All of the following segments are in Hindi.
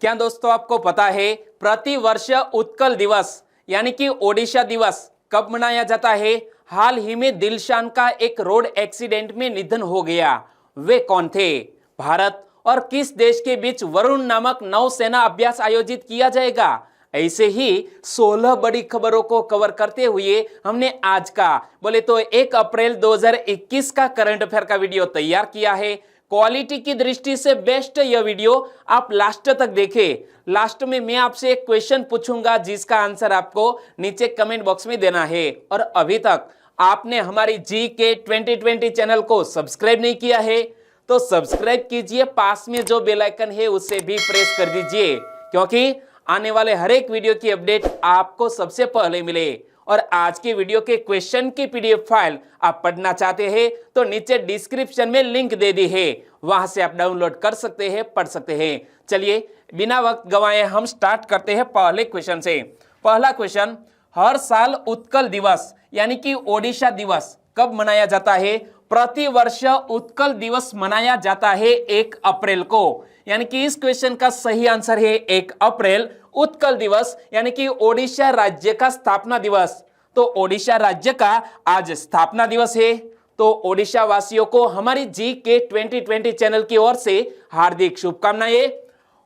क्या दोस्तों आपको पता है प्रति वर्ष उत्कल दिवस यानी कि ओडिशा दिवस कब मनाया जाता है? हाल ही में दिलशान का एक रोड एक्सीडेंट में निधन हो गया। वे कौन थे? भारत और किस देश के बीच वरुण नामक नौसेना अभ्यास आयोजित किया जाएगा? ऐसे ही 16 बड़ी खबरों को कवर करते हुए हमने आज का बोले तो 1 अप्रैल 2021 का करंट अफेयर का वीडियो तैयार किया है। क्वालिटी की दृष्टि से बेस्ट यह वीडियो आप लास्ट तक देखें। लास्ट में मैं आपसे एक क्वेश्चन पूछूंगा जिसका आंसर आपको नीचे कमेंट बॉक्स में देना है। और अभी तक आपने हमारी GK 2020 चैनल को सब्सक्राइब नहीं किया है तो सब्सक्राइब कीजिए, पास में जो बेल आइकन है उसे भी प्रेस कर दीजिए, क्योंकि आने वाले हर एक वीडियो की अपडेट आपको सबसे पहले मिले। और आज के वीडियो के क्वेश्चन की PDF फाइल आप पढ़ना चाहते हैं तो नीचे डिस्क्रिप्शन में लिंक दे दी है, वहां से आप डाउनलोड कर सकते हैं, पढ़ सकते हैं। चलिए बिना वक्त गंवाए हम स्टार्ट करते हैं पहले क्वेश्चन से। पहला क्वेश्चन, हर साल उत्कल दिवस यानी कि ओडिशा दिवस कब मनाया जाता है? प्रति वर्ष उत्कल दिवस मनाया जाता है 1 अप्रैल को, यानी कि इस क्वेश्चन का सही आंसर है 1 अप्रैल। उत्कल दिवस यानी कि ओडिशा राज्य का स्थापना दिवस। तो ओडिशा राज्य का आज स्थापना दिवस है, तो ओडिशा वासियों को हमारी GK 2020 चैनल की ओर से हार्दिक शुभकामनाएं।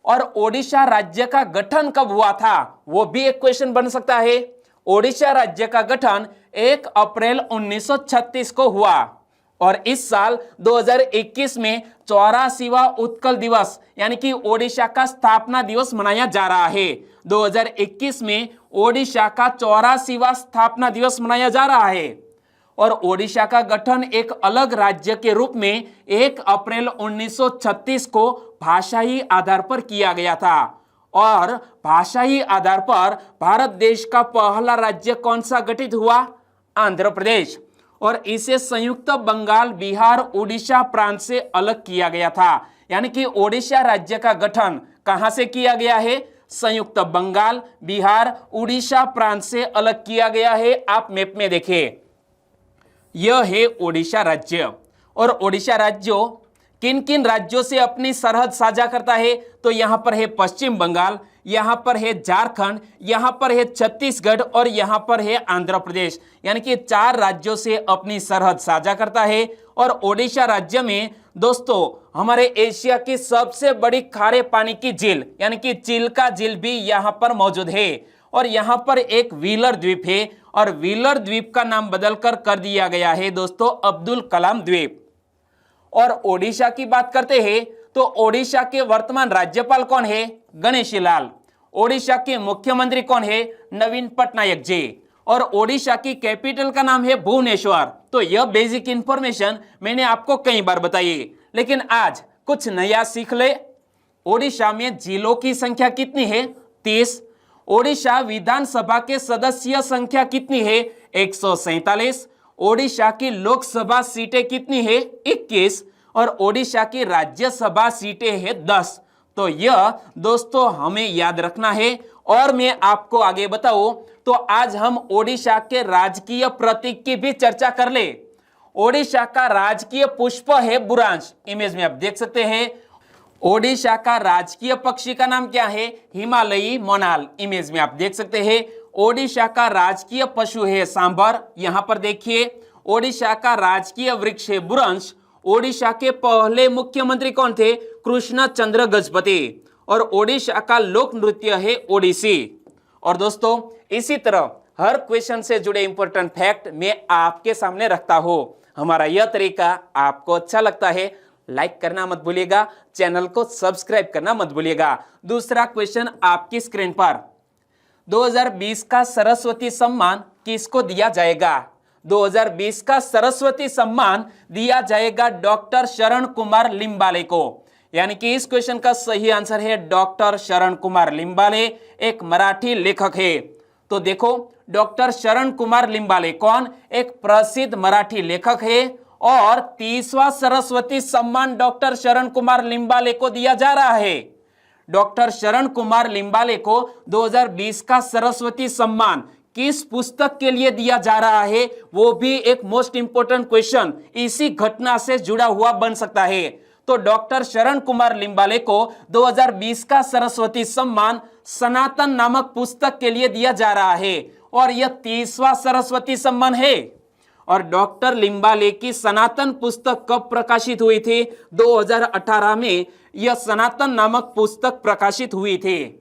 और ओडिशा राज्य का गठन कब हुआ था वो भी एक क्वेश्चन बन सकता है। ओडिशा राज्य का गठन 1 अप्रैल 1936 को हुआ और इस साल 2021 में 84वां उत्कल दिवस यानी कि ओडिशा का स्थापना दिवस मनाया जा रहा है। 2021 में ओडिशा का 84वां स्थापना दिवस मनाया जा रहा है। और ओडिशा का गठन एक अलग राज्य के रूप में 1 अप्रैल 1936 को भाषाई आधार पर किया गया था। और भाषाई आधार पर भारत देश का पहला राज्य कौन सा गठित हुआ? आंध्र प्रदेश। और इसे संयुक्त बंगाल, बिहार, उड़ीसा प्रांत से अलग किया गया था। यानी कि ओडिशा राज्य का गठन कहां से किया गया है? संयुक्त बंगाल, बिहार, उड़ीसा प्रांत से अलग किया गया है। आप मैप में देखें, यह है ओडिशा राज्य। और ओडिशा राज्यों किन किन राज्यों से अपनी सरहद साझा करता है? तो यहां पर है पश्चिम बंगाल, यहां पर है झारखंड, यहां पर है छत्तीसगढ़ और यहां पर है आंध्र प्रदेश। यानी कि 4 राज्यों से अपनी सरहद साझा करता है। और ओडिशा राज्य में दोस्तों हमारे एशिया की सबसे बड़ी खारे पानी की झील यानी कि चिल्का झील भी यहां पर मौजूद है। और यहां पर एक व्हीलर द्वीप है और व्हीलर द्वीप का नाम बदलकर कर दिया गया है दोस्तों अब्दुल कलाम द्वीप। और ओडिशा की बात करते हैं तो ओडिशा के वर्तमान राज्यपाल कौन है? गणेशी लाल। ओडिशा के मुख्यमंत्री कौन है? नवीन पटनायक जी। और ओडिशा की कैपिटल का नाम है भुवनेश्वर। तो यह बेसिक इंफॉर्मेशन मैंने आपको कई बार बताई, लेकिन आज कुछ नया सीख ले। ओडिशा में जिलों की संख्या कितनी है? 30। ओडिशा विधानसभा के सदस्य संख्या कितनी है? 147। ओडिशा की लोकसभा सीटें कितनी है? 21। और ओडिशा की राज्यसभा सीटें हैं 10। तो यह दोस्तों हमें याद रखना है। और मैं आपको आगे बताऊं तो आज हम ओडिशा के राजकीय प्रतीक की भी चर्चा कर ले। ओडिशा का राजकीय पुष्प है बुरांश, इमेज में आप देख सकते हैं। ओडिशा का राजकीय पक्षी का नाम क्या है? हिमालयी मोनाल, इमेज में आप देख सकते हैं। ओडिशा का राजकीय पशु है सांभर, यहां पर देखिए। ओडिशा का राजकीय वृक्ष है बुरंश। ओडिशा के पहले मुख्यमंत्री कौन थे? कृष्ण चंद्र गजपति। और ओडिशा का लोक नृत्य है ओडिसी। और दोस्तों इसी तरह हर क्वेश्चन से जुड़े इंपॉर्टेंट फैक्ट मैं आपके सामने रखता हूं। हमारा यह तरीका आपको अच्छा लगता है, लाइक करना मत भूलिएगा, चैनल को सब्सक्राइब करना मत भूलिएगा। दूसरा क्वेश्चन आपकी स्क्रीन पर, 2020 का सरस्वती सम्मान किसको दिया जाएगा? 2020 का सरस्वती सम्मान दिया जाएगा डॉक्टर शरण कुमार लिम्बाले को। यानी कि इस क्वेश्चन का सही आंसर है डॉक्टर शरण कुमार लिम्बाले, एक मराठी लेखक है। तो देखो डॉक्टर शरण कुमार लिम्बाले कौन? एक प्रसिद्ध मराठी लेखक है। और 30वां सरस्वती सम्मान डॉक्टर शरण कुमार लिम्बाले को दिया जा रहा है। डॉक्टर शरण कुमार लिम्बाले को 2020 का सरस्वती सम्मान किस पुस्तक के लिए दिया जा रहा है, वो भी एक मोस्ट इंपोर्टेंट क्वेश्चन इसी घटना से जुड़ा हुआ बन सकता है। तो डॉक्टर शरण कुमार लिम्बाले को 2020 का सरस्वती सम्मान सनातन नामक पुस्तक के लिए दिया जा रहा है और यह 30वां सरस्वती सम्मान है। और डॉक्टर लिम्बाले की सनातन पुस्तक कब प्रकाशित हुई थी? 2018 में यह सनातन नामक पुस्तक प्रकाशित हुई थी।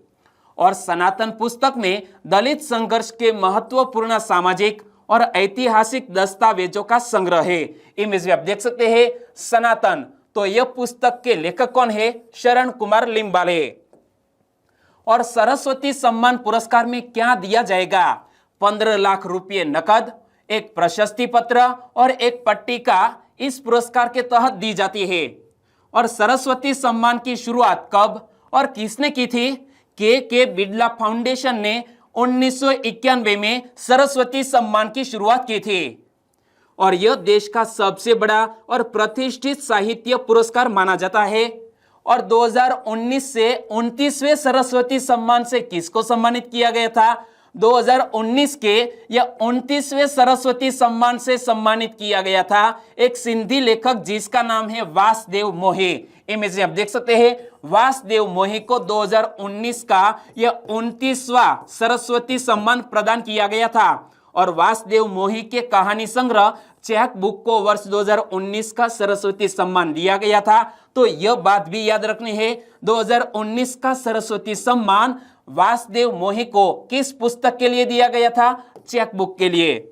और सनातन पुस्तक में दलित संघर्ष के महत्वपूर्ण सामाजिक और ऐतिहासिक दस्तावेजों का संग्रह है। इमेज में आप देख सकते हैं सनातन, तो यह पुस्तक के लेखक कौन है? शरण कुमार लिम्बाले। और सरस्वती सम्मान पुरस्कार में क्या दिया जाएगा? 15 लाख रुपये नकद, एक प्रशस्ति पत्र और एक पट्टिका इस पुरस्कार के तहत दी जाती है। और सरस्वती सम्मान की शुरुआत कब और किसने की थी? के बिड़ला फाउंडेशन ने 1991 में सरस्वती सम्मान की शुरुआत की थी और यह देश का सबसे बड़ा और प्रतिष्ठित साहित्य पुरस्कार माना जाता है। और 2019 से 29वें सरस्वती सम्मान से किसको सम्मानित किया गया था? 2019 के या 29वें सरस्वती सम्मान से सम्मानित किया गया था एक सिंधी लेखक जिसका नाम है वासुदेव मोही। इमेज में आप देख सकते हैं वासुदेव मोही को 2019 का या 29वां सरस्वती सम्मान प्रदान किया गया था। और वासुदेव मोही के कहानी संग्रह चैक बुक को वर्ष 2019 का सरस्वती सम्मान दिया गया था। तो यह बात भी याद रखनी है, 2019 का सरस्वती सम्मान वासुदेव मोही को किस पुस्तक के लिए दिया गया था? चैक बुक के लिए।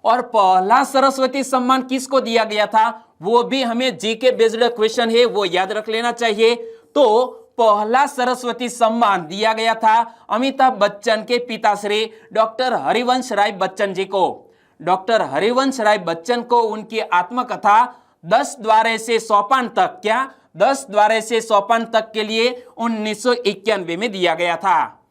और पहला सरस्वती सम्मान किसको दिया गया था? वो भी हमें जीके बेस्ड क्वेश्चन है, वो याद रख लेना चाहिए। तो पहला सरस्वती सम्मान दिया गया था अमिताभ बच्चन के पिताश्री डॉक्टर हरिवंश राय बच्चन जी को। डॉक्टर हरिवंश राय बच्चन को उनकी आत्मकथा 10 द्वारे से सोपान तक, क्या 10 द्वारे से सोपान तक के लिए 1991 में दिया गया था।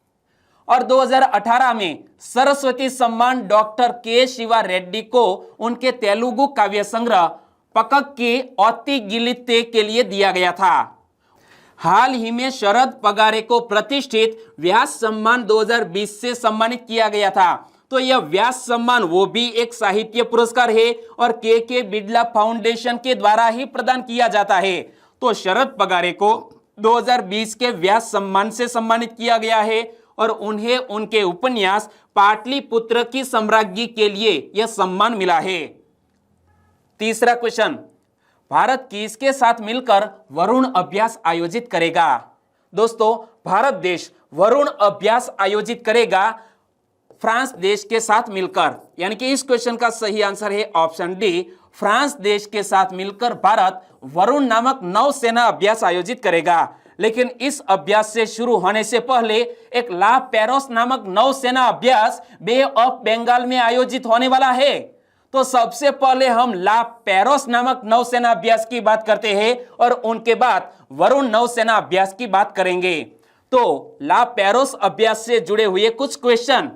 और 2018 में सरस्वती सम्मान डॉक्टर के शिवा रेड्डी को उनके तेलुगु काव्य संग्रह पकक्की औती गिलिते के लिए दिया गया था। हाल ही में शरद पगारे को प्रतिष्ठित व्यास सम्मान 2020 से सम्मानित किया गया था। तो यह व्यास सम्मान वो भी एक साहित्य पुरस्कार है और के बिड़ला फाउंडेशन के द्वारा ही प्रदान किया जाता है। तो शरद पगारे को 2020 के व्यास सम्मान से सम्मानित किया गया है और उन्हें उनके उपन्यास पाटलिपुत्र की सम्राज्ञी के लिए यह सम्मान मिला है। तीसरा क्वेश्चन, भारत किसके साथ मिलकर वरुण अभ्यास आयोजित करेगा? दोस्तों, भारत देश वरुण अभ्यास आयोजित करेगा फ्रांस देश के साथ मिलकर। यानी कि इस क्वेश्चन का सही आंसर है ऑप्शन डी, फ्रांस देश के साथ मिलकर भारत वरुण नामक नौसेना अभ्यास आयोजित करेगा। लेकिन इस अभ्यास से शुरू होने से पहले एक ला पेरोस नामक नौसेना अभ्यास बे ऑफ बंगाल में आयोजित होने वाला है। तो सबसे पहले हम ला पेरोस नामक नौसेना अभ्यास की बात करते हैं और उनके बाद वरुण नौसेना अभ्यास की बात करेंगे। तो ला पेरोस अभ्यास से जुड़े हुए कुछ क्वेश्चन।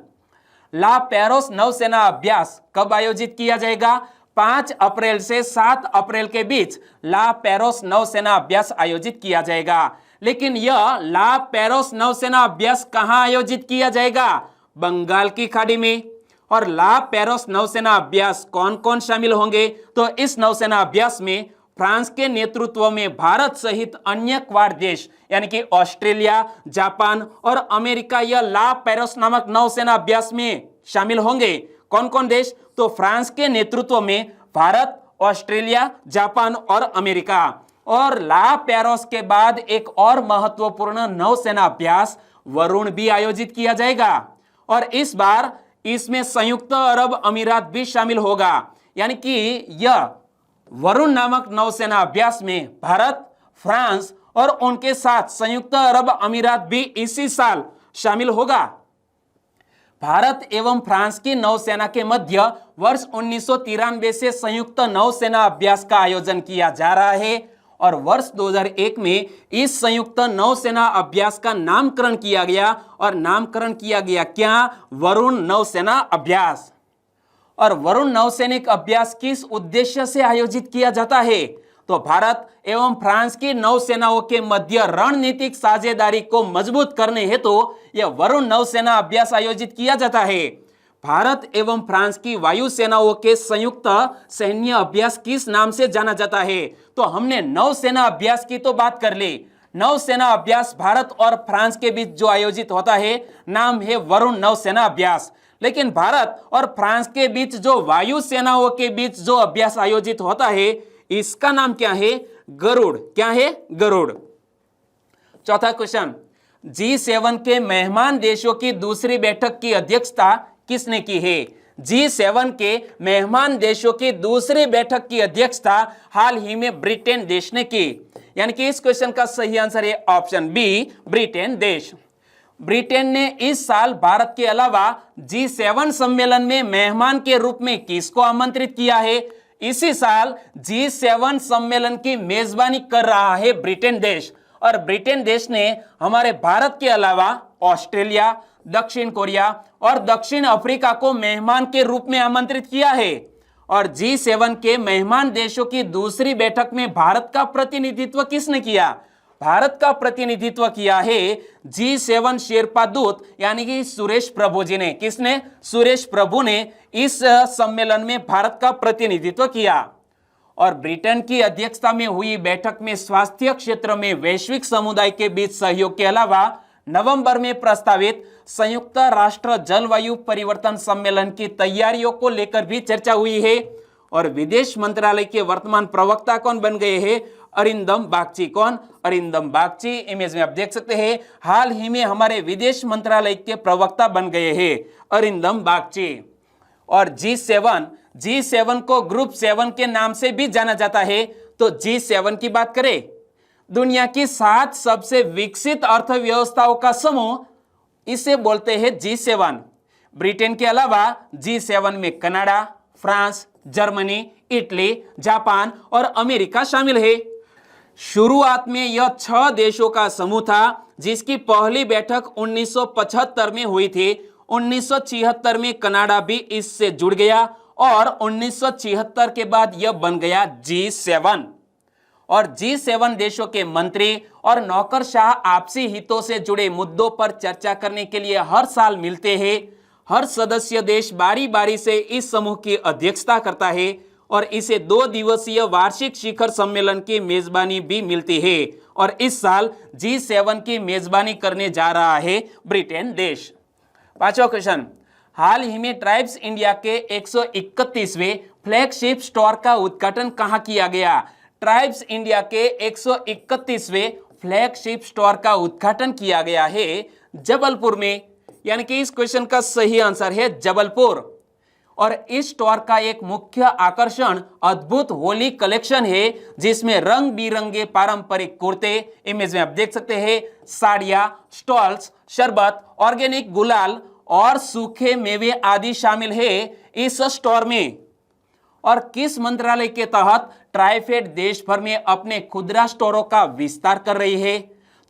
ला पेरोस नौसेना अभ्यास कब आयोजित किया जाएगा? 5 अप्रैल से 7 अप्रैल के बीच ला पेरोस नौसेना अभ्यास आयोजित किया जाएगा। लेकिन यह ला पेरोस नौसेना अभ्यास कहां आयोजित किया जाएगा? बंगाल की खाड़ी में। और ला पेरोस नौसेना अभ्यास कौन कौन शामिल होंगे? तो इस नौसेना अभ्यास में फ्रांस के नेतृत्व में भारत सहित अन्य क्वाड देश यानी कि ऑस्ट्रेलिया, जापान और अमेरिका यह ला पेरोस नामक नौसेना अभ्यास में शामिल होंगे। कौन कौन देश? तो फ्रांस के नेतृत्व में भारत, ऑस्ट्रेलिया, जापान और अमेरिका। और ला पेरोस के बाद एक और महत्वपूर्ण नौसेना अभ्यास वरुण भी आयोजित किया जाएगा और इस बार इसमें संयुक्त अरब अमीरात भी शामिल होगा। यानी कि यह वरुण नामक नौसेना अभ्यास में भारत, फ्रांस और उनके साथ संयुक्त अरब अमीरात भी इसी साल शामिल होगा। भारत एवं फ्रांस की नौसेना के मध्य वर्ष 1993 से संयुक्त नौसेना अभ्यास का आयोजन किया जा रहा है और वर्ष 2001 में इस संयुक्त नौसेना अभ्यास का नामकरण किया गया और नामकरण किया गया क्या? वरुण नौसेना अभ्यास। और वरुण नौसैनिक अभ्यास किस उद्देश्य से आयोजित किया जाता है? तो भारत एवं फ्रांस की नौसेनाओं के मध्य रणनीतिक साझेदारी को मजबूत करने हेतु यह वरुण नौसेना अभ्यास आयोजित किया जाता है। भारत एवं फ्रांस की वायुसेनाओं के संयुक्त सैन्य अभ्यास किस नाम से जाना जाता है? तो हमने नौसेना अभ्यास की तो बात कर ली। नौसेना अभ्यास भारत और फ्रांस के बीच जो आयोजित होता है, नाम है वरुण नौसेना अभ्यास। लेकिन भारत और फ्रांस के बीच जो वायुसेनाओं के बीच जो अभ्यास आयोजित होता है, इसका नाम क्या है? गरुड़। क्या है? गरुड़। चौथा क्वेश्चन, G7 के मेहमान देशों की दूसरी बैठक की अध्यक्षता किसने की है? G7 के मेहमान देशों की दूसरी बैठक की अध्यक्षता हाल ही में ब्रिटेन देश ने की। यानी कि इस क्वेश्चन का सही आंसर है ऑप्शन बी, ब्रिटेन देश। ब्रिटेन ने इस साल भारत के अलावा G7 सम्मेलन में मेहमान के रूप में किसको आमंत्रित किया है? इसी साल G7 सम्मेलन की मेजबानी कर रहा है ब्रिटेन देश। और ब्रिटेन देश ने हमारे भारत के अलावा ऑस्ट्रेलिया, दक्षिण कोरिया और दक्षिण अफ्रीका को मेहमान के रूप में आमंत्रित किया है। और G7 के मेहमान देशों की दूसरी बैठक में भारत का प्रतिनिधित्व किसने किया? भारत का प्रतिनिधित्व किया है G7 शेरपा दूत यानी कि सुरेश प्रभु जी ने। किसने? सुरेश प्रभु ने इस सम्मेलन में भारत का प्रतिनिधित्व किया। और ब्रिटेन की अध्यक्षता में हुई बैठक में स्वास्थ्य क्षेत्र में वैश्विक समुदाय के बीच सहयोग के अलावा नवंबर में प्रस्तावित संयुक्त राष्ट्र जलवायु परिवर्तन सम्मेलन की तैयारियों को लेकर भी चर्चा हुई है। और विदेश मंत्रालय के वर्तमान प्रवक्ता कौन बन गए हैं? अरिंदम बागची। कौन? अरिंदम बागची। इमेज में आप देख सकते हैं, हाल ही में हमारे विदेश मंत्रालय के प्रवक्ता बन गए हैं अरिंदम बागची। और G7 को ग्रुप 7 के नाम से भी जाना जाता है। तो G7 की बात करें, दुनिया की 7 सबसे विकसित अर्थव्यवस्थाओं का समूह, इसे बोलते हैं G7। ब्रिटेन के अलावा G7 में Canada, France, Germany, Italy, Japan और अमेरिका शामिल है। शुरुआत में यह 6 देशों का समूह था, जिसकी पहली बैठक 1975 में हुई थी। 1976 में कनाडा भी इससे जुड़ गया और 1976 के बाद यह बन गया G7। और G7 देशों के मंत्री और नौकरशाह आपसी हितों से जुड़े मुद्दों पर चर्चा करने के लिए हर साल मिलते हैं। हर सदस्य देश बारी बारी से इस समूह की अध्यक्षता करता है और इसे 2 दिवसीय वार्षिक शिखर सम्मेलन की मेजबानी भी मिलती है। और इस साल G7 की मेजबानी करने जा रहा है ब्रिटेन देश। पांचवा क्वेश्चन, हाल ही में ट्राइब्स इंडिया के 131वें फ्लैगशिप स्टोर का उद्घाटन कहां किया गया? ट्राइब्स इंडिया के 131वें फ्लैगशिप स्टोर का उद्घाटन किया गया है जबलपुर में। यानी कि इस क्वेश्चन का सही आंसर है जबलपुर। और इस स्टोर का एक मुख्य आकर्षण अद्भुत होली कलेक्शन है, जिसमें रंग बिरंगे पारंपरिक कुर्ते, इमेज में आप देख सकते हैं, साड़ियां, स्टॉल्स, शरबत, ऑर्गेनिक गुलाल और सूखे मेवे आदि शामिल है इस स्टोर में। और किस मंत्रालय के तहत ट्राइफेड देश भर में अपने खुदरा स्टोरों का विस्तार कर रही है?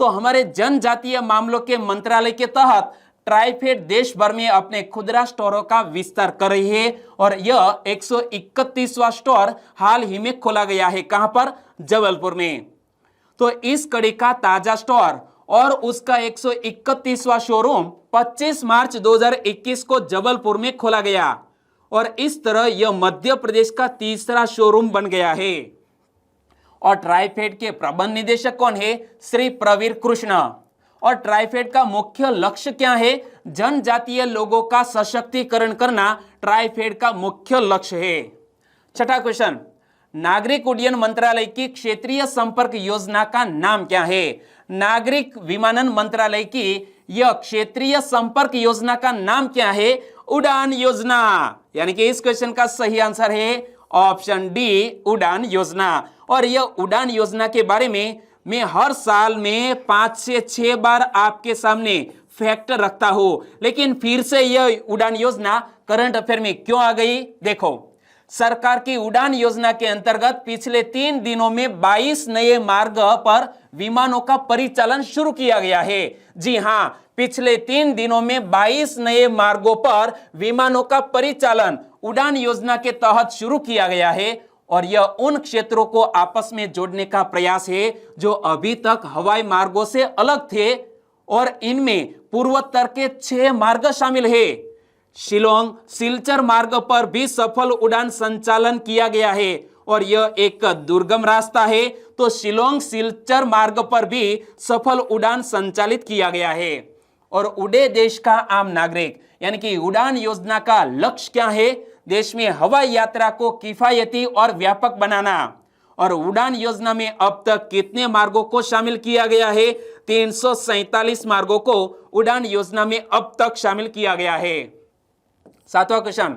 तो हमारे जनजातीय मामलों के मंत्रालय के तहत ट्राइफेड देश भर में अपने खुदरा स्टोरों का विस्तार कर रही है। और यह 131वां स्टोर हाल ही में खोला गया है। कहां पर? जबलपुर में। तो इस कड़ी का ताजा स्टोर और उसका 131वां शोरूम 25 मार्च 2021 को जबलपुर में खोला गया। और इस तरह यह मध्य प्रदेश का तीसरा शोरूम बन गया है। और ट्राइफेड के प्रबंध निदेशक कौन है? श्री प्रवीर कृष्ण। और ट्राइफेड का मुख्य लक्ष्य क्या है? जनजातीय लोगों का सशक्तिकरण करना ट्राइफेड का मुख्य लक्ष्य है। छठा क्वेश्चन, नागरिक उड्डयन मंत्रालय की क्षेत्रीय संपर्क योजना का नाम क्या है? नागरिक विमानन मंत्रालय की यह क्षेत्रीय संपर्क योजना का नाम क्या है? उड़ान योजना। यानी कि इस क्वेश्चन का सही आंसर है ऑप्शन डी, उड़ान योजना। और यह उड़ान योजना के बारे में मैं हर साल में 5 से 6 बार आपके सामने फैक्ट रखता हूं, लेकिन फिर से यह उड़ान योजना करंट अफेयर में क्यों आ गई? देखो, सरकार की उड़ान योजना के अंतर्गत पिछले 3 दिनों में 22 नए मार्ग पर विमानों का परिचालन शुरू किया गया है। जी हां, पिछले 3 दिनों में 22 नए मार्गों पर विमानों का परिचालन उड़ान योजना के तहत शुरू किया गया है। और यह उन क्षेत्रों को आपस में जोड़ने का प्रयास है जो अभी तक हवाई मार्गों से अलग थे। और इनमें पूर्वोत्तर के 6 मार्ग शामिल है। शिलोंग सिलचर मार्ग पर भी सफल उड़ान संचालन किया गया है और यह एक दुर्गम रास्ता है, तो शिलोंग सिलचर मार्ग पर भी सफल उड़ान संचालित किया गया है। और उड़े देश का आम नागरिक यानी कि उड़ान योजना का लक्ष्य क्या है? देश में हवाई यात्रा को किफायती और व्यापक बनाना। और उड़ान योजना में अब तक कितने मार्गों को शामिल किया गया है? 347 मार्गों को उड़ान योजना में अब तक शामिल किया गया है। 7वां क्वेश्चन,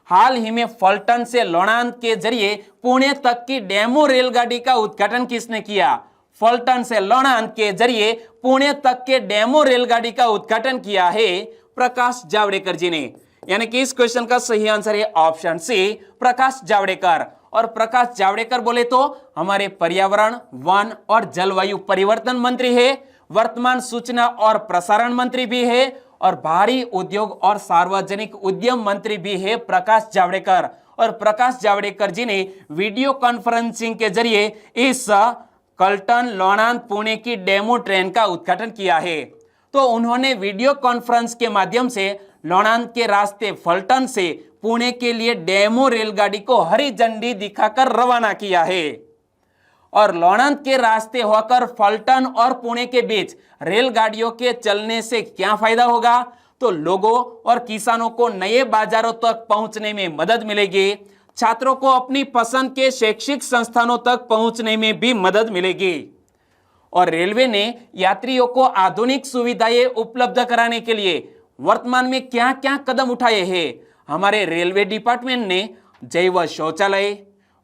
हाल ही में फलटन से लोणांत के जरिए पुणे तक की डेमो रेलगाड़ी का उद्घाटन किसने किया? फलटन से लोणांत के जरिए पुणे तक के डेमो रेलगाड़ी का उद्घाटन किया है प्रकाश जावड़ेकर जी ने। यानी कि इस क्वेश्चन का सही आंसर है ऑप्शन सी, प्रकाश जावड़ेकर। और प्रकाश जावड़ेकर बोले तो हमारे पर्यावरण, वन और जलवायु परिवर्तन मंत्री है, वर्तमान सूचना और प्रसारण मंत्री भी है और भारी उद्योग और सार्वजनिक उद्यम मंत्री भी है प्रकाश जावड़ेकर। और प्रकाश जावड़ेकर जी ने वीडियो कॉन्फ्रेंसिंग के जरिए इस फलटन लोणांत पुणे की डेमो ट्रेन का उद्घाटन किया है। तो उन्होंने वीडियो कॉन्फ्रेंस के माध्यम से लोणांत के रास्ते फलटन से पुणे के लिए डेमो रेलगाड़ी को हरी झंडी दिखाकर रवाना किया है। और लोणांत के रास्ते होकर फलटन और पुणे के बीच रेलगाड़ियों के चलने से क्या फायदा होगा? तो लोगों और किसानों को नए बाजारों तक पहुंचने में मदद मिलेगी, छात्रों को अपनी पसंद के शैक्षिक संस्थानों तक पहुंचने में भी मदद मिलेगी। और रेलवे ने यात्रियों को आधुनिक सुविधाएं उपलब्ध कराने के लिए वर्तमान में क्या क्या कदम उठाए हैं? हमारे रेलवे डिपार्टमेंट ने जैव शौचालय,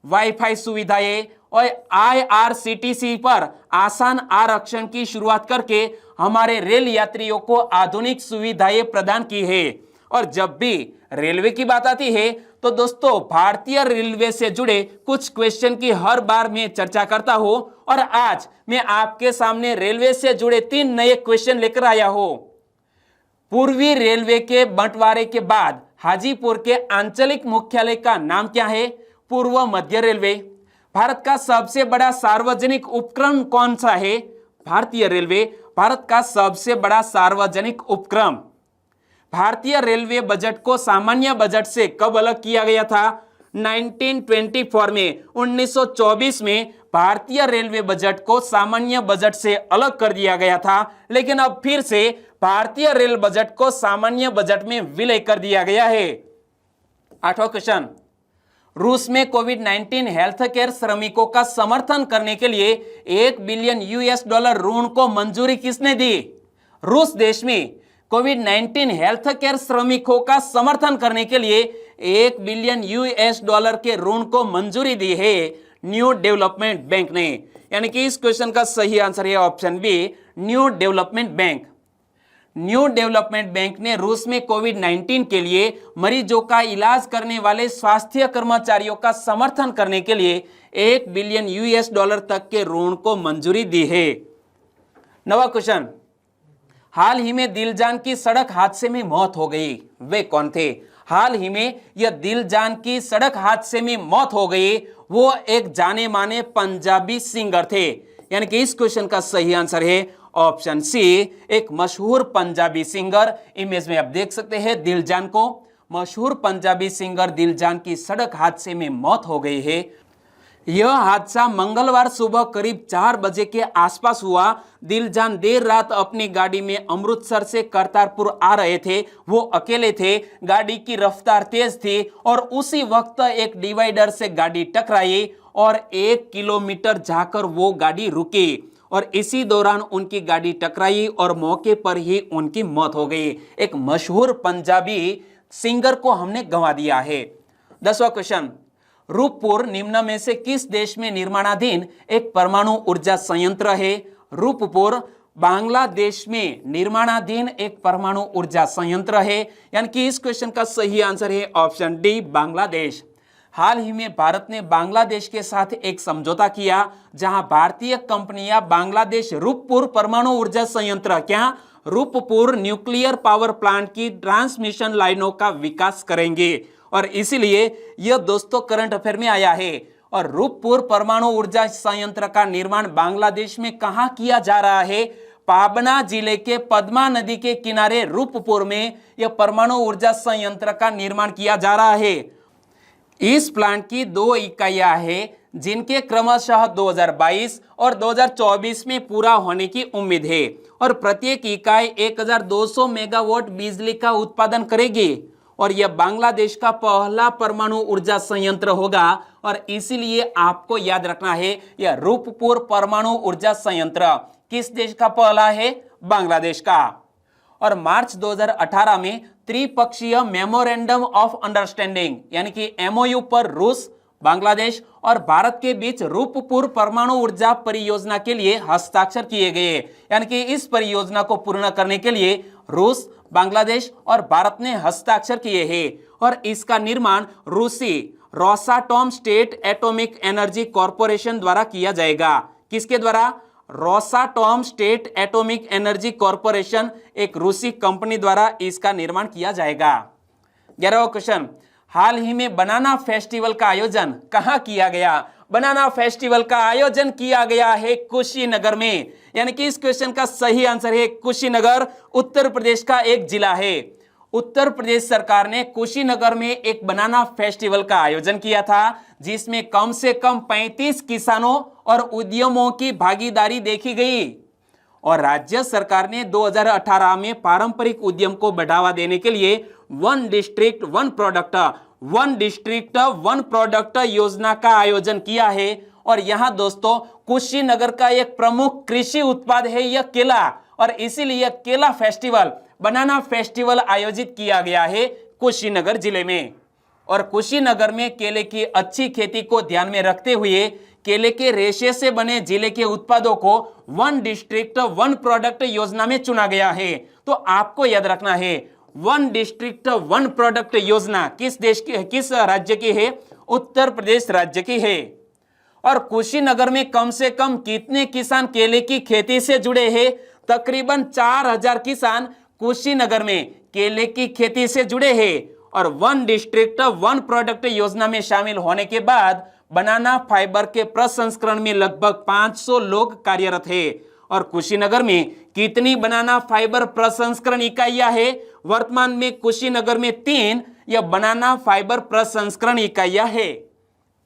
वाईफाई सुविधाएं और IRCTC पर आसान आरक्षण की शुरुआत करके हमारे रेल यात्रियों को आधुनिक सुविधाएं प्रदान की है। और जब भी रेलवे की बात आती है तो दोस्तों भारतीय रेलवे से जुड़े कुछ क्वेश्चन की हर बार मैं चर्चा करता हूं और आज मैं आपके सामने रेलवे से जुड़े 3 नए क्वेश्चन लेकर आया हूं। पूर्वी रेलवे के बंटवारे के बाद हाजीपुर के आंचलिक मुख्यालय का नाम क्या है? पूर्व मध्य रेलवे। भारत का सबसे बड़ा सार्वजनिक उपक्रम कौन सा है? भारतीय रेलवे भारत का सबसे बड़ा सार्वजनिक उपक्रम। भारतीय रेलवे बजट को सामान्य बजट से कब अलग किया गया था? 1924 में 1924 में भारतीय रेलवे बजट को सामान्य बजट से अलग कर दिया गया था, लेकिन अब फिर से भारतीय रेल बजट को सामान्य बजट में विलय कर दिया गया है। 8वां क्वेश्चन, रूस में कोविड-19 हेल्थ केयर श्रमिकों का समर्थन करने के लिए $1 बिलियन ऋण को मंजूरी किसने दी? रूस देश में कोविड-19 हेल्थ केयर श्रमिकों का समर्थन करने के लिए $1 बिलियन के ऋण को मंजूरी दी है न्यू डेवलपमेंट बैंक ने। यानी कि इस क्वेश्चन का सही आंसर है option B, new development bank. New development bank ने रूस में कोविड-19 के लिए मरीजों का इलाज करने वाले स्वास्थ्य कर्मचारियों का समर्थन करने के लिए $1 बिलियन तक के ऋण को मंजूरी दी है। 9वां क्वेश्चन, हाल ही में दिलजान की सड़क हादसे में मौत हो गई, वे कौन थे? हाल ही में यह दिलजान की सड़क हादसे में मौत हो गई, वो एक जाने माने पंजाबी सिंगर थे। यानी कि इस क्वेश्चन का सही आंसर है ऑप्शन सी, एक मशहूर पंजाबी सिंगर। इमेज में आप देख सकते हैं दिलजान को। मशहूर पंजाबी सिंगर दिलजान की सड़क हादसे में मौत हो गई है। यह हादसा मंगलवार सुबह करीब 4 बजे के आसपास हुआ। दिलजान देर रात अपनी गाड़ी में अमृतसर से करतारपुर आ रहे थे। वो अकेले थे, गाड़ी की रफ्तार तेज थी और उसी वक्त एक डिवाइडर से गाड़ी टकराई और 1 किलोमीटर जाकर वो गाड़ी रुकी और इसी दौरान उनकी गाड़ी टकराई और मौके पर ही उनकी मौत हो गई। एक मशहूर पंजाबी सिंगर को हमने गंवा दिया है। 10वां क्वेश्चन, रूपपुर निम्न में से किस देश में निर्माणाधीन एक परमाणु ऊर्जा संयंत्र है? रूपपुर बांग्लादेश में निर्माणाधीन एक परमाणु ऊर्जा संयंत्र है। यानी कि इस क्वेश्चन का सही आंसर है ऑप्शन डी, बांग्लादेश। हाल ही में भारत ने बांग्लादेश के साथ एक समझौता किया जहां भारतीय कंपनियां बांग्लादेश रूपपुर परमाणु ऊर्जा संयंत्र रूपपुर न्यूक्लियर पावर प्लांट की ट्रांसमिशन लाइनों का विकास करेंगे और इसीलिए यह दोस्तों करंट अफेयर में आया है। और रूपपुर परमाणु ऊर्जा संयंत्र का निर्माण बांग्लादेश में कहां किया जा रहा है? पाबना जिले के पद्मा नदी के किनारे रूपपुर में यह परमाणु ऊर्जा संयंत्र का निर्माण किया जा रहा है। इस प्लांट की 2 इकाइयां हैं जिनके क्रमशः 2022 और 2024 में पूरा होने की उम्मीद है और प्रत्येक इकाई 1200 मेगावाट बिजली का उत्पादन करेगी और यह बांग्लादेश का पहला परमाणु ऊर्जा संयंत्र होगा और इसीलिए आपको याद रखना है यह रूपपुर परमाणु ऊर्जा संयंत्र किस देश का पहला है? बांग्लादेश का। और मार्च 2018 में त्रिपक्षीय मेमोरेंडम ऑफ अंडरस्टैंडिंग यानी कि एमओयू पर रूस, बांग्लादेश और भारत के बीच रूपपुर परमाणु ऊर्जा परियोजना के लिए हस्ताक्षर किए गए। यानी कि इस परियोजना को पूर्ण करने के लिए रूस, बांग्लादेश और भारत ने हस्ताक्षर किए हैं और इसका निर्माण रूसी Rosatom state atomic energy corporation द्वारा किया जाएगा। किसके द्वारा? Rosatom state atomic energy corporation, एक रूसी कंपनी द्वारा इसका निर्माण किया जाएगा। 11वां क्वेश्चन, हाल ही में बनाना फेस्टिवल का आयोजन कहां किया गया? बनाना फेस्टिवल का आयोजन किया गया है कुशीनगर में। यानी कि इस क्वेश्चन का सही आंसर है कुशीनगर, उत्तर प्रदेश का एक जिला है। उत्तर प्रदेश सरकार ने कुशीनगर में एक बनाना फेस्टिवल का आयोजन किया था जिसमें कम से कम 35 किसानों और उद्यमों की भागीदारी देखी गई और राज्य सरकार ने 2018 में पारंपरिक उद्यम को बढ़ावा देने के लिए वन डिस्ट्रिक्ट वन प्रोडक्ट योजना का आयोजन किया है। और यहां दोस्तों कुशीनगर का एक प्रमुख कृषि उत्पाद है यह केला और इसीलिए केला फेस्टिवल, बनाना फेस्टिवल आयोजित किया गया है कुशीनगर जिले में। और कुशीनगर में केले की अच्छी खेती को ध्यान में रखते हुए केले के रेशे से बने जिले के उत्पादों को वन डिस्ट्रिक्ट वन प्रोडक्ट योजना में चुना गया है। तो आपको याद रखना है वन डिस्ट्रिक्ट वन प्रोडक्ट योजना किस देश की, किस राज्य की है? उत्तर प्रदेश राज्य की है। और कुशीनगर में कम से कम कितने किसान केले की खेती से जुड़े हैं? तकरीबन 4000 किसान कुशीनगर में केले की खेती से जुड़े हैं और वन डिस्ट्रिक्ट वन प्रोडक्ट योजना में शामिल होने के बाद बनाना फाइबर के प्रसंस्करण में लगभग 500 लोग कार्यरत हैं। और कुशीनगर में कितनी बनाना फाइबर प्रसंस्करण इकाइयां हैं? वर्तमान में कुशीनगर में 3 यह बनाना फाइबर प्रसंस्करण इकाइयां हैं।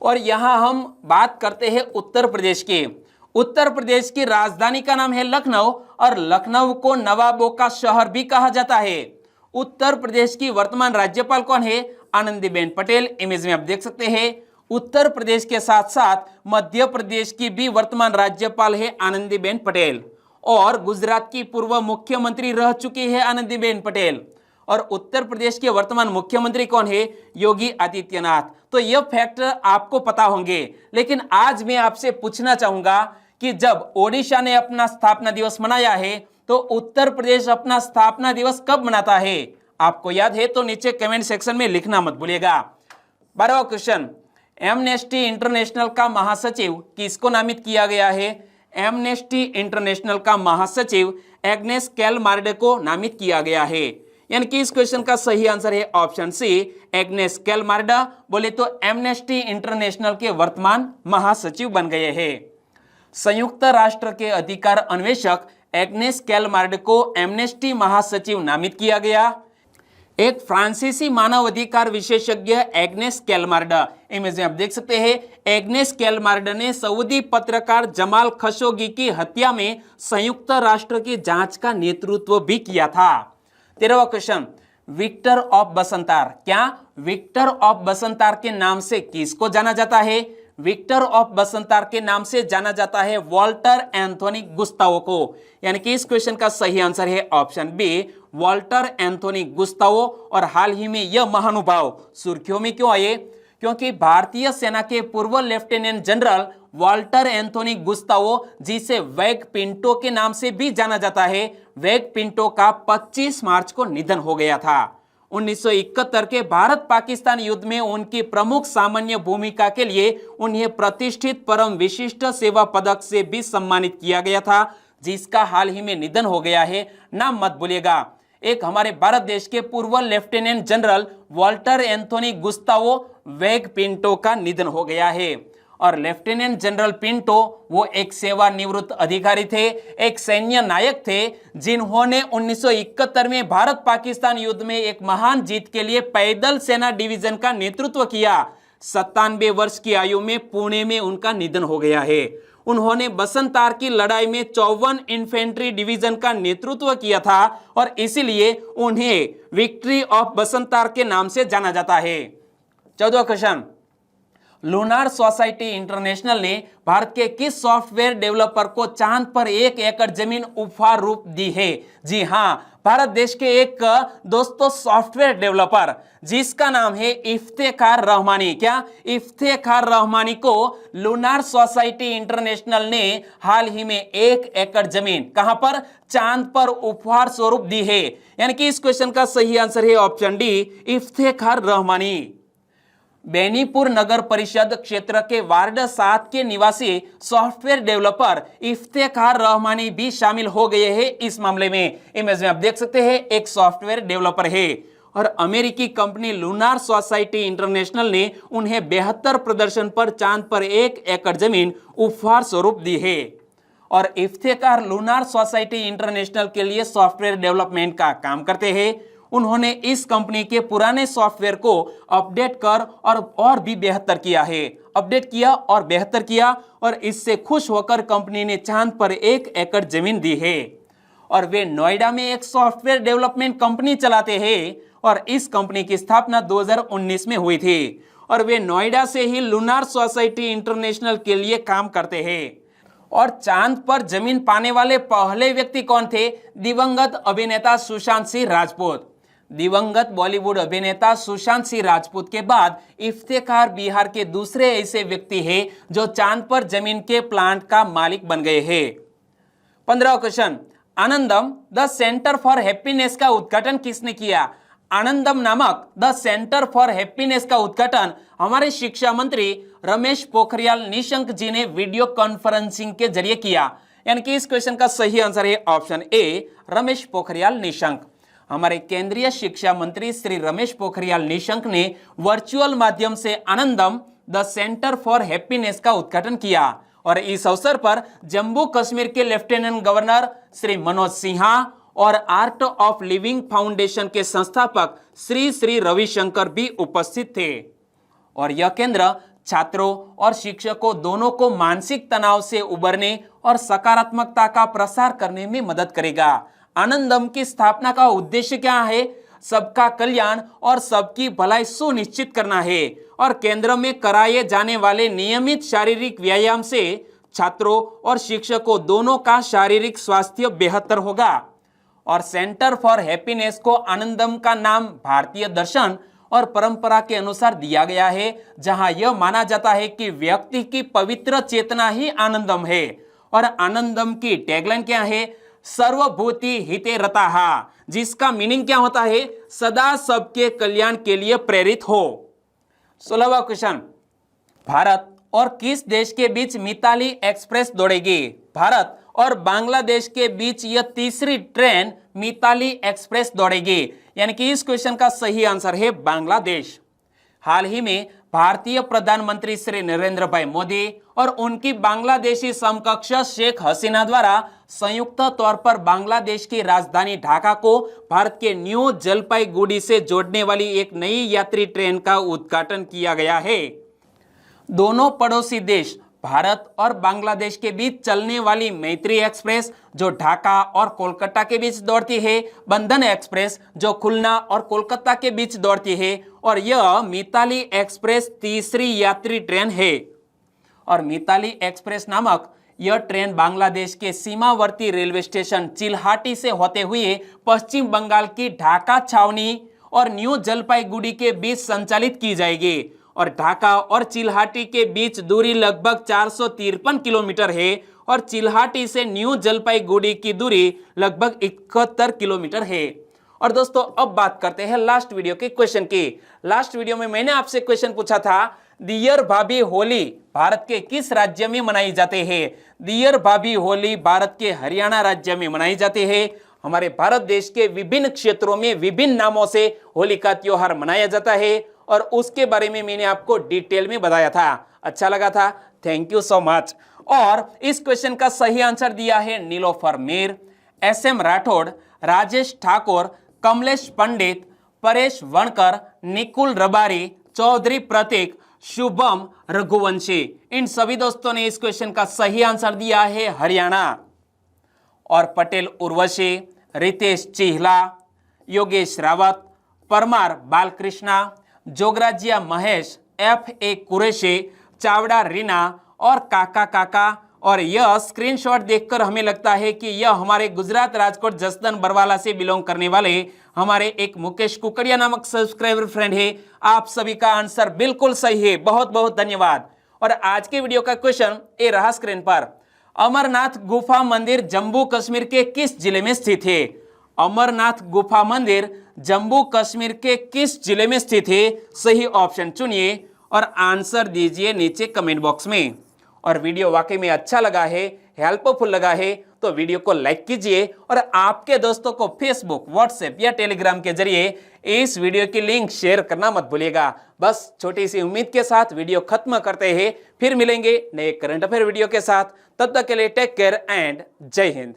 और यहां हम बात करते हैं उत्तर प्रदेश की। उत्तर प्रदेश की राजधानी का नाम है लखनऊ और लखनऊ को नवाबों का शहर भी कहा जाता है। उत्तर प्रदेश की वर्तमान राज्यपाल कौन है? आनंदीबेन पटेल। इमेज में आप देख सकते हैं उत्तर प्रदेश के साथ साथ मध्य प्रदेश की भी वर्तमान राज्यपाल है आनंदीबेन पटेल और गुजरात की पूर्व मुख्यमंत्री रह चुकी है आनंदीबेन पटेल। और उत्तर प्रदेश के वर्तमान मुख्यमंत्री कौन है? योगी आदित्यनाथ। तो यह फैक्ट आपको पता होंगे, लेकिन आज मैं आपसे पूछना चाहूंगा कि जब ओडिशा ने अपना स्थापना दिवस मनाया है तो उत्तर प्रदेश अपना स्थापना दिवस कब मनाता है? आपको याद है तो नीचे कमेंट सेक्शन में लिखना मत भूलिएगा। 12वां क्वेश्चन, एमनेस्टी इंटरनेशनल का महासचिव किसको नामित किया गया है? एमनेस्टी इंटरनेशनल का महासचिव एग्नेस कैलमार्डे को नामित किया गया है। यानी कि इस क्वेश्चन का सही आंसर है ऑप्शन सी, एग्नेस कैलमार्डा। बोले तो एमनेस्टी इंटरनेशनल के वर्तमान महासचिव बन गए हैं। संयुक्त राष्ट्र के अधिकार अन्वेषक एग्नेस कैलमार्डे को एमनेस्टी महासचिव नामित किया गया। एक फ्रांसीसी मानवाधिकार विशेषज्ञ एग्नेस कैलमार्डा, इमेज में आप देख सकते हैं एग्नेस कैलमार्डा ने सऊदी पत्रकार जमाल खशोगी की हत्या में संयुक्त राष्ट्र की जांच का नेतृत्व भी किया था। 13वां क्वेश्चन, विक्टर ऑफ बसंतार, क्या विक्टर ऑफ बसंतार के नाम से किसको जाना जाता है? विक्टर ऑफ बसंतार के नाम से जाना जाता है वॉल्टर एंथोनी गुस्तावो को। यानी कि इस क्वेश्चन का सही आंसर है option B, Walter Anthony Gustavo. और हाल ही में यह महानुभाव सुर्खियों में क्यों आए? क्योंकि भारतीय सेना के पूर्व lieutenant general Walter Anthony Gustavo, जिसे वेग पिंटो के नाम से भी जाना जाता है, वेग पिंटो का 25 मार्च को निधन हो गया था। 1971 के भारत पाकिस्तान युद्ध में उनकी प्रमुख सामान्य भूमिका के लिए उन्हें प्रतिष्ठित परम विशिष्ट सेवा पदक से भी सम्मानित किया गया था, जिसका हाल ही में निधन हो गया है। नाम मत भूलिएगा, एक हमारे भारत देश के पूर्व lieutenant general Walter Anthony Gustavo वेग पिंटो का निधन हो गया है। और लेफ्टिनेंट जनरल पिंटो वो एक सेवानिवृत्त अधिकारी थे, एक सैन्य नायक थे जिन्होंने 1971 में भारत पाकिस्तान युद्ध में एक महान जीत के लिए पैदल सेना डिवीजन का नेतृत्व किया। 97 वर्ष की आयु में पुणे में उनका निधन हो गया है। उन्होंने बसंतार की लड़ाई में 54 इन्फेंट्री डिवीजन का नेतृत्व किया था और इसीलिए उन्हें विक्ट्री ऑफ बसंतार के नाम से जाना जाता है। 14वां क्वेश्चन, लूनार सोसाइटी इंटरनेशनल ने भारत के किस सॉफ्टवेयर डेवलपर को चांद पर 1 एकड़ जमीन उपहार रूप दी है? जी हां, भारत देश के एक दोस्तों सॉफ्टवेयर डेवलपर जिसका नाम है इफ्तेखार रहमानी। क्या? इफ्तेखार रहमानी को लूनार सोसाइटी इंटरनेशनल ने हाल ही में 1 एकड़ जमीन कहां पर? चांद पर उपहार स्वरूप दी है। यानी कि इस क्वेश्चन का सही आंसर है ऑप्शन डी, इफ्तेखार रहमानी। बेनीपुर नगर परिषद क्षेत्र के वार्ड 7 के निवासी सॉफ्टवेयर डेवलपर इफ्तेखार रहमानी भी शामिल हो गए हैं इस मामले में। इमेज में आप देख सकते हैं एक सॉफ्टवेयर डेवलपर है और अमेरिकी कंपनी लूनार सोसाइटी इंटरनेशनल ने उन्हें बेहतर प्रदर्शन पर चांद पर 1 एकड़ जमीन उपहार स्वरूप दी है। और इफ्तेखार लूनार सोसाइटी इंटरनेशनल के लिए सॉफ्टवेयर डेवलपमेंट का काम करते हैं। उन्होंने इस कंपनी के पुराने सॉफ्टवेयर को अपडेट कर और भी बेहतर किया है, अपडेट किया और बेहतर किया और इससे खुश होकर कंपनी ने चांद पर 1 एकड़ जमीन दी है। और वे नोएडा में एक सॉफ्टवेयर डेवलपमेंट कंपनी चलाते हैं और इस कंपनी की स्थापना 2019 में हुई थी और वे नोएडा से ही लूनार सोसाइटी इंटरनेशनल के लिए काम करते हैं। और चांद पर जमीन पाने वाले पहले व्यक्ति कौन थे? दिवंगत अभिनेता सुशांत सिंह राजपूत। दिवंगत बॉलीवुड अभिनेता सुशांत सिंह राजपूत के बाद इफ्तेखार बिहार के दूसरे ऐसे व्यक्ति हैं जो चांद पर जमीन के प्लांट का मालिक बन गए हैं। 15वां question, Anandam the centre for happiness का उद्घाटन किसने किया? आनंदम नामक द सेंटर फॉर हैप्पीनेस का उद्घाटन हमारे शिक्षा मंत्री रमेश पोखरियाल निशंक जी ने वीडियो कॉन्फ्रेंसिंग के जरिए किया। यानी कि इस क्वेश्चन का सही आंसर है ऑप्शन ए, रमेश पोखरियाल निशंक। हमारे केंद्रीय शिक्षा मंत्री श्री रमेश पोखरियाल निशंक ने वर्चुअल माध्यम से आनंदम द सेंटर फॉर हैप्पीनेस का उद्घाटन किया और इस अवसर पर जम्मू कश्मीर के लेफ्टिनेंट गवर्नर श्री मनोज सिन्हा और आर्ट ऑफ लिविंग फाउंडेशन के संस्थापक श्री रविशंकर भी उपस्थित थे। और यह केंद्र छात्रों और शिक्षकों दोनों को मानसिक तनाव से उबरने और सकारात्मकता का प्रसार करने में मदद करेगा। आनंदम की स्थापना का उद्देश्य क्या है? सबका कल्याण और सबकी भलाई सुनिश्चित करना है और केंद्र में कराए जाने वाले नियमित शारीरिक व्यायाम से छात्रों और शिक्षकों दोनों का शारीरिक स्वास्थ्य बेहतर होगा। और सेंटर फॉर हैप्पीनेस को आनंदम का नाम भारतीय दर्शन और परंपरा के अनुसार दिया गया है, जहां यह माना जाता है कि व्यक्ति की पवित्र चेतना ही आनंदम है। और आनंदम की टैगलाइन क्या है? सर्वभूति हिते रताः, जिसका मीनिंग क्या होता है? सदा सबके कल्याण के लिए प्रेरित हो। 16वां क्वेश्चन, भारत और किस देश के बीच मिताली एक्सप्रेस दौड़ेगी? भारत और बांग्लादेश के बीच यह तीसरी ट्रेन मिताली एक्सप्रेस दौड़ेगी। यानी कि इस क्वेश्चन का सही आंसर है बांग्लादेश। हाल ही में भारतीय प्रधानमंत्री श्री नरेंद्र भाई मोदी और उनकी बांग्लादेशी समकक्ष शेख हसीना द्वारा संयुक्त तौर पर बांग्लादेश की राजधानी ढाका को भारत के न्यू जलपाईगुड़ी से जोड़ने वाली एक नई यात्री ट्रेन का उद्घाटन किया गया है। दोनों पड़ोसी देश भारत और बांग्लादेश के बीच चलने वाली मैत्री एक्सप्रेस जो ढाका और कोलकाता के बीच दौड़ती है, बंधन एक्सप्रेस जो खुलना और कोलकाता के बीच दौड़ती है और यह मिताली एक्सप्रेस तीसरी यात्री ट्रेन है। और मिताली एक्सप्रेस नामक यह ट्रेन बांग्लादेश के सीमावर्ती रेलवे स्टेशन चिल्हाटी से होते हुए पश्चिम बंगाल की ढाका छावनी और न्यू जलपाईगुड़ी के बीच संचालित की जाएगी। और ढाका और चिल्हाटी के बीच दूरी लगभग 453 किलोमीटर है और चिल्हाटी से न्यू जलपाईगुड़ी की दूरी लगभग 71 किलोमीटर है। और दोस्तों अब बात करते हैं लास्ट वीडियो के क्वेश्चन की। लास्ट वीडियो में मैंने आपसे क्वेश्चन पूछा था, दियर भाभी होली भारत के किस राज्य में मनाई जाते हैं? दियर भाभी होली भारत के हरियाणा राज्य में मनाई जाती है। हमारे भारत देश के विभिन्न क्षेत्रों में विभिन्न नामों से होली का त्योहार मनाया जाता है और उसके बारे में मैंने आपको डिटेल में बताया था। अच्छा लगा था? Thank you so much. और इस क्वेश्चन का सही आंसर दिया है नीलोफर मीर, SM राठौड़, राजेश ठाकुर, कमलेश पंडित, परेश वणकर, निकुल रबारी, चौधरी प्रतीक, शुभम रघुवंशी। इन सभी दोस्तों ने इस क्वेश्चन का सही आंसर दिया है हरियाणा। और पटेल उर्वशी, रितेश चिहला, योगेश रावत, परमार बालकृष्णा, जोगराजिया महेश, FA कुरैशी, चावड़ा रीना और काका काका। और यह स्क्रीनशॉट देखकर हमें लगता है कि यह हमारे गुजरात राजकोट जसदन बरवाला से बिलोंग करने वाले हमारे एक मुकेश कुकड़िया नामक सब्सक्राइबर फ्रेंड है। आप सभी का आंसर बिल्कुल सही है, बहुत बहुत धन्यवाद। और आज के वीडियो का क्वेश्चन ये रहा स्क्रीन पर। अमरनाथ गुफा मंदिर जम्मू कश्मीर के किस जिले में स्थित है? अमरनाथ गुफा मंदिर जम्मू कश्मीर के किस जिले में स्थित है? सही ऑप्शन चुनिए और आंसर दीजिए नीचे कमेंट बॉक्स में। और वीडियो वाकई में अच्छा लगा है, हेल्पफुल लगा है तो वीडियो को लाइक कीजिए और आपके दोस्तों को फेसबुक, व्हाट्सएप या टेलीग्राम के जरिए इस वीडियो की लिंक शेयर करना मत भूलिएगा। बस छोटी सी उम्मीद के साथ वीडियो खत्म करते हैं, फिर मिलेंगे नए करंट अफेयर वीडियो के साथ। तब तक के लिए टेक केयर एंड जय हिंद।